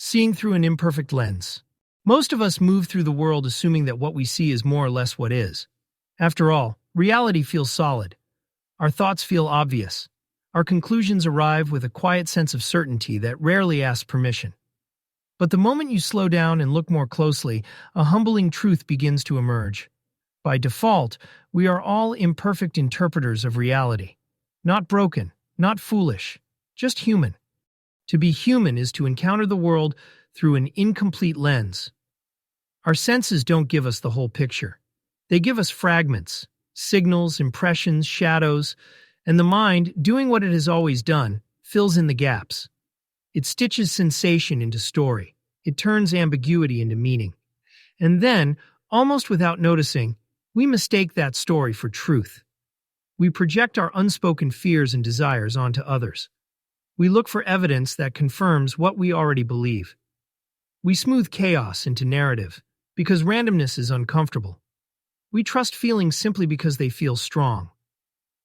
Seeing through an imperfect lens. Most of us move through the world assuming that what we see is more or less what is. After all, reality feels solid. Our thoughts feel obvious. Our conclusions arrive with a quiet sense of certainty that rarely asks permission. But the moment you slow down and look more closely, a humbling truth begins to emerge. By default, we are all imperfect interpreters of reality. Not broken, not foolish, just human. To be human is to encounter the world through an incomplete lens. Our senses don't give us the whole picture. They give us fragments, signals, impressions, shadows, and the mind, doing what it has always done, fills in the gaps. It stitches sensation into story. It turns ambiguity into meaning. And then, almost without noticing, we mistake that story for truth. We project our unspoken fears and desires onto others. We look for evidence that confirms what we already believe. We smooth chaos into narrative because randomness is uncomfortable. We trust feelings simply because they feel strong.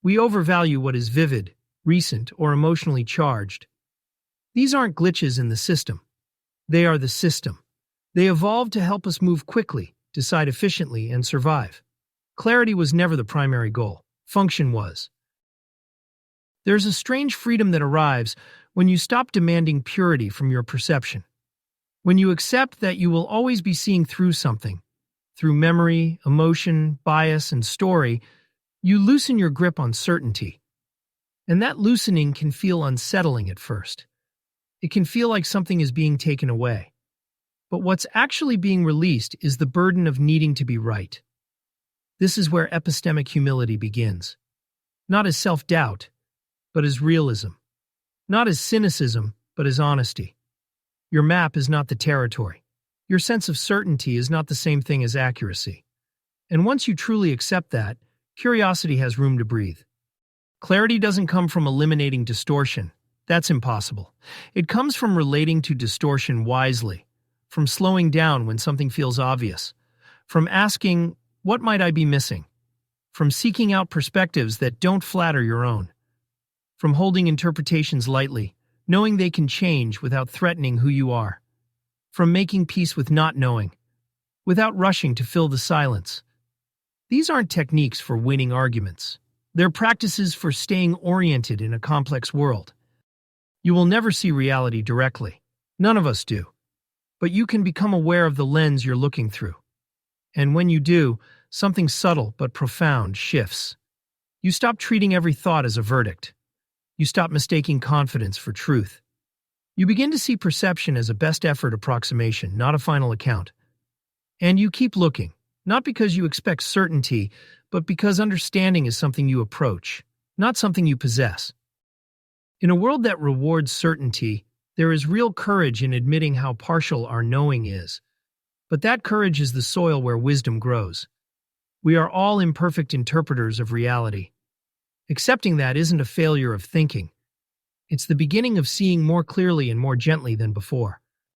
We overvalue what is vivid, recent, or emotionally charged. These aren't glitches in the system. They are the system. They evolved to help us move quickly, decide efficiently, and survive. Clarity was never the primary goal. Function was. There's a strange freedom that arrives when you stop demanding purity from your perception. When you accept that you will always be seeing through something, through memory, emotion, bias, and story, you loosen your grip on certainty. And that loosening can feel unsettling at first. It can feel like something is being taken away. But what's actually being released is the burden of needing to be right. This is where epistemic humility begins. Not as self-doubt, but as realism. Not as cynicism, but as honesty. Your map is not the territory. Your sense of certainty is not the same thing as accuracy. And once you truly accept that, curiosity has room to breathe. Clarity doesn't come from eliminating distortion. That's impossible. It comes from relating to distortion wisely, from slowing down when something feels obvious, from asking, what might I be missing? From seeking out perspectives that don't flatter your own, from holding interpretations lightly, knowing they can change without threatening who you are, from making peace with not knowing, without rushing to fill the silence. These aren't techniques for winning arguments. They're practices for staying oriented in a complex world. You will never see reality directly. None of us do. But you can become aware of the lens you're looking through. And when you do, something subtle but profound shifts. You stop treating every thought as a verdict. You stop mistaking confidence for truth. You begin to see perception as a best effort approximation, not a final account. And you keep looking, not because you expect certainty, but because understanding is something you approach, not something you possess. In a world that rewards certainty, there is real courage in admitting how partial our knowing is. But that courage is the soil where wisdom grows. We are all imperfect interpreters of reality. Accepting that isn't a failure of thinking. It's the beginning of seeing more clearly and more gently than before.